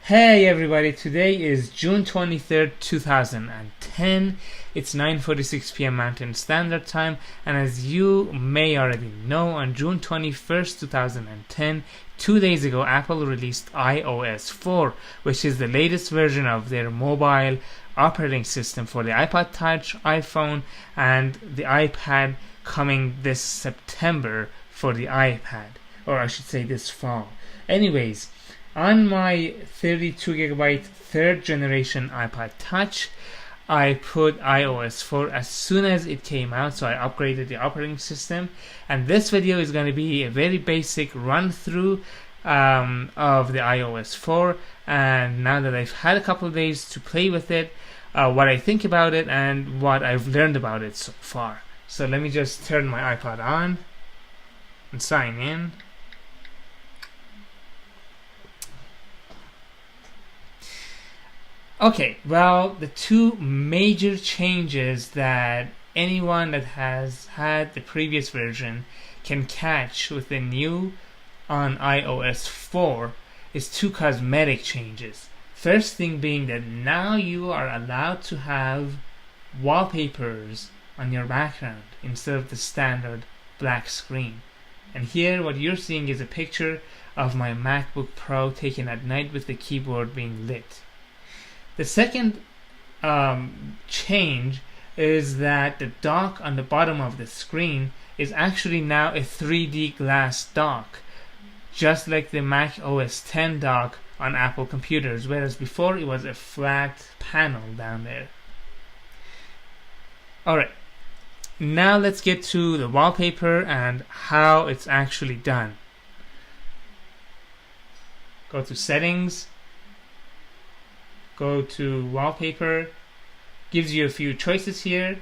Hey everybody, today is June 23rd, 2010. It's 9:46 p.m. Mountain Standard Time, and as you may already know, on June 21st, 2010, 2 days ago, Apple released iOS 4, which is the latest version of their mobile operating system for the iPod Touch, iPhone, and the iPad, coming this September for the iPad, or I should say this fall. Anyways, on my 32GB third generation iPod Touch, I put iOS 4 as soon as it came out, so I upgraded the operating system. And this video is going to be a very basic run through of the iOS 4. And now that I've had a couple of days to play with it, what I think about it and what I've learned about it so far. So let me just turn my iPod on and sign in. Okay, well, the two major changes that anyone that has had the previous version can catch with the new on iOS 4 is two cosmetic changes. First thing being that now you are allowed to have wallpapers on your background instead of the standard black screen. And here what you're seeing is a picture of my MacBook Pro taken at night with the keyboard being lit. The second change is that the dock on the bottom of the screen is actually now a 3D glass dock, just like the Mac OS X dock on Apple computers, whereas before it was a flat panel down there. Alright, now let's get to the wallpaper and how it's actually done. Go to Settings. Go to Wallpaper, gives you a few choices here.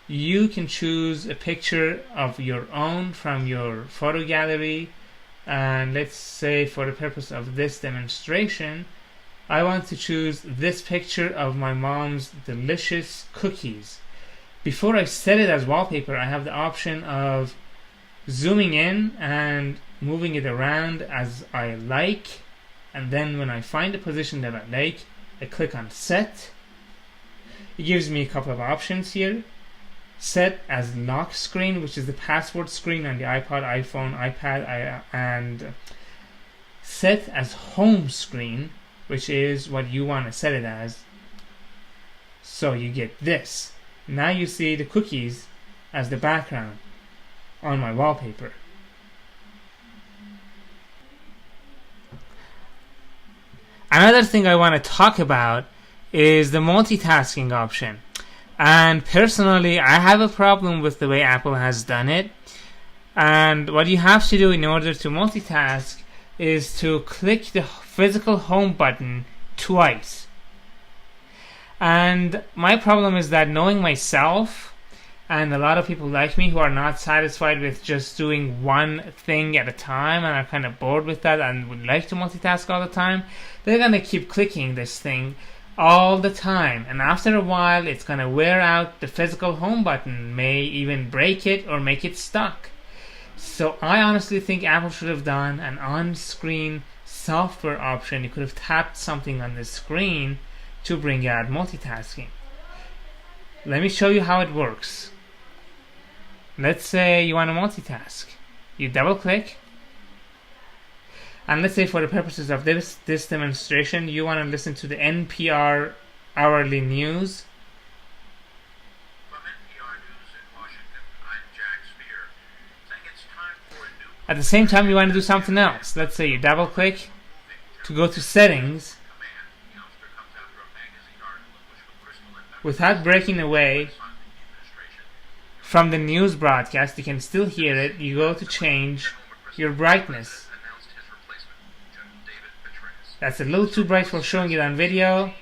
You can choose a picture of your own from your photo gallery, and let's say for the purpose of this demonstration, I want to choose this picture of my mom's delicious cookies. Before I set it as wallpaper, I have the option of zooming in and moving it around as I like. And then when I find a position that I like, I click on Set. It gives me a couple of options here. Set as lock screen, which is the password screen on the iPod, iPhone, iPad, and set as home screen, which is what you want to set it as. So you get this. Now you see the cookies as the background on my wallpaper. Another thing I want to talk about is the multitasking option. And personally, I have a problem with the way Apple has done it. And what you have to do in order to multitask is to click the physical home button twice. And my problem is that, knowing myself, and a lot of people like me who are not satisfied with just doing one thing at a time and are kind of bored with that and would like to multitask all the time, they're going to keep clicking this thing all the time. And after a while, it's going to wear out the physical home button, may even break it or make it stuck. So I honestly think Apple should have done an on-screen software option. You could have tapped something on the screen to bring out multitasking. Let me show you how it works. Let's say you want to multitask. You double click, and let's say for the purposes of this demonstration, you want to listen to the NPR hourly news. From NPR News in Washington, I'm Jack Spear, saying it's time for a new... At the same time, you want to do something else. Let's say you double click to go to Settings. Without breaking away from the news broadcast, you can still hear it. You go to change your brightness. That's a little too bright for showing it on video,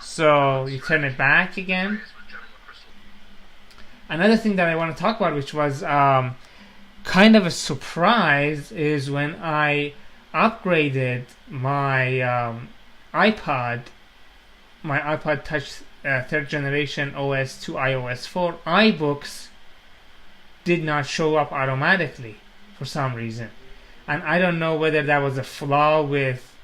so you turn it back again. Another thing that I want to talk about, which was kind of a surprise, is when I upgraded my iPod Touch third generation OS to iOS 4, iBooks did not show up automatically for some reason. And I don't know whether that was a flaw with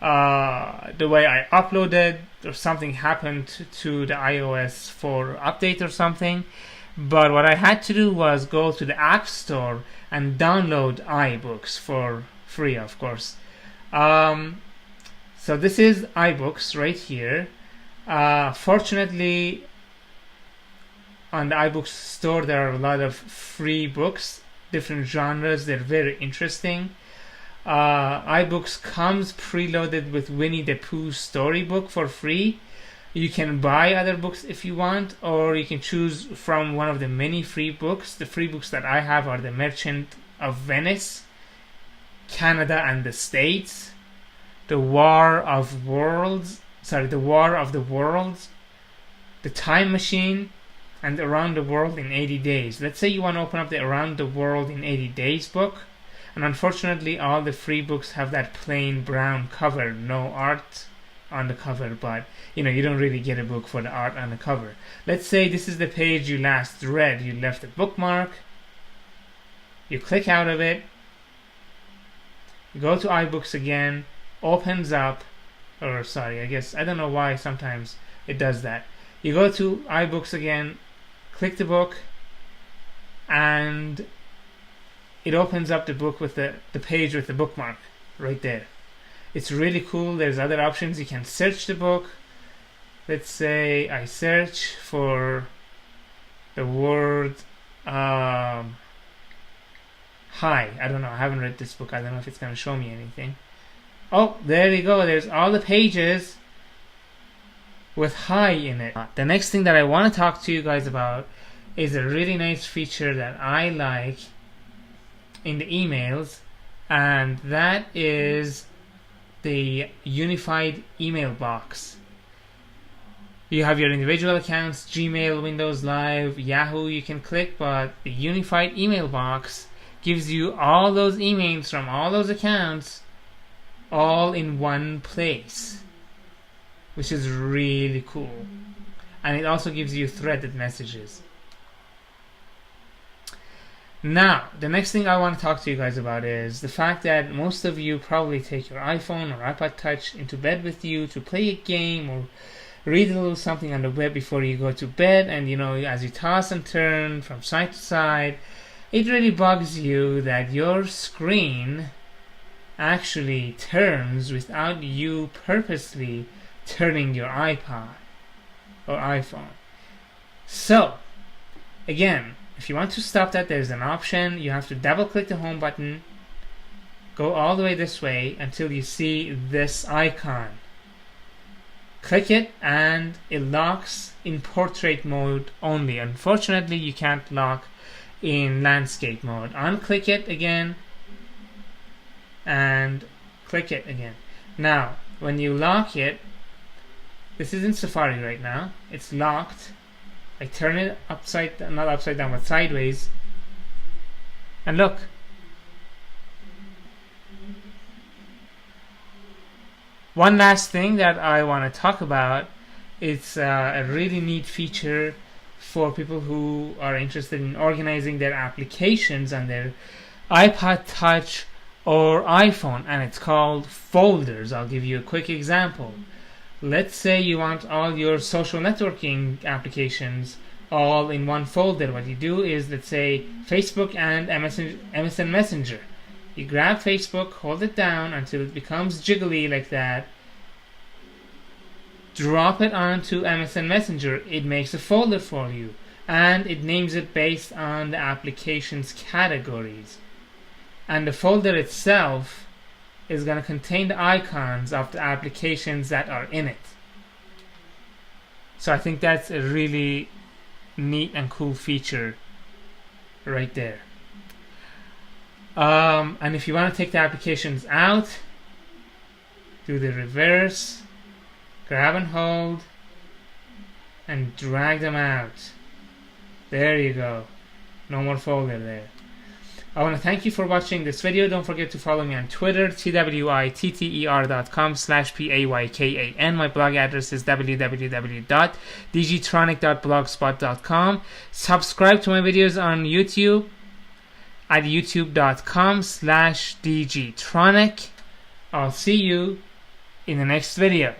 the way I uploaded, or something happened to the iOS for update or something. But what I had to do was go to the App Store and download iBooks for free, of course. So this is iBooks right here. Fortunately, on the iBooks store there are a lot of free books, different genres. They're very interesting. iBooks comes preloaded with Winnie the Pooh's storybook for free. You can buy other books if you want, or you can choose from one of the many free books. The free books that I have are The Merchant of Venice, Canada and the States, The War of the Worlds, The Time Machine, and Around the World in 80 Days. Let's say you want to open up the Around the World in 80 Days book, and unfortunately all the free books have that plain brown cover, no art on the cover, but you don't really get a book for the art on the cover. Let's say this is the page you last read. You left a bookmark, you click out of it, you go to iBooks again, opens up, or sorry, I don't know why sometimes it does that. You go to iBooks again, click the book, and it opens up the book with the page with the bookmark right there. It's really cool. There's other options. You can search the book. Let's say I search for the word hi. I don't know. I haven't read this book. I don't know if it's going to show me anything. Oh, there you go. There's all the pages with hi in it. The next thing that I want to talk to you guys about is a really nice feature that I like in the emails, and that is the unified email box. You have your individual accounts, Gmail, Windows Live, Yahoo you can click, but the unified email box gives you all those emails from all those accounts all in one place, which is really cool. And it also gives you threaded messages. Now, the next thing I want to talk to you guys about is the fact that most of you probably take your iPhone or iPod Touch into bed with you to play a game or read a little something on the web before you go to bed, and as you toss and turn from side to side, it really bugs you that your screen actually turns without you purposely turning your iPod or iPhone. So, again, if you want to stop that, there's an option. You have to double click the home button, go all the way this way until you see this icon. Click it and it locks in portrait mode only. Unfortunately, you can't lock in landscape mode. Unclick it again and click it again. Now, when you lock it, this is in Safari right now. It's locked. I turn it not upside down, but sideways. And look. One last thing that I want to talk about, it's a really neat feature for people who are interested in organizing their applications on their iPod Touch or iPhone, and it's called folders. I'll give you a quick example. Let's say you want all your social networking applications all in one folder. What you do is, let's say, Facebook and MSN Messenger. You grab Facebook, hold it down until it becomes jiggly like that, drop it onto MSN Messenger. It makes a folder for you, and it names it based on the application's categories. And the folder itself is going to contain the icons of the applications that are in it. So I think that's a really neat and cool feature right there. And if you want to take the applications out, do the reverse, grab and hold, and drag them out. There you go. No more folder there. I want to thank you for watching this video. Don't forget to follow me on Twitter, twitter.com/paykan. My blog address is www.dgtronic.blogspot.com. Subscribe to my videos on YouTube at youtube.com/dgtronic. I'll see you in the next video.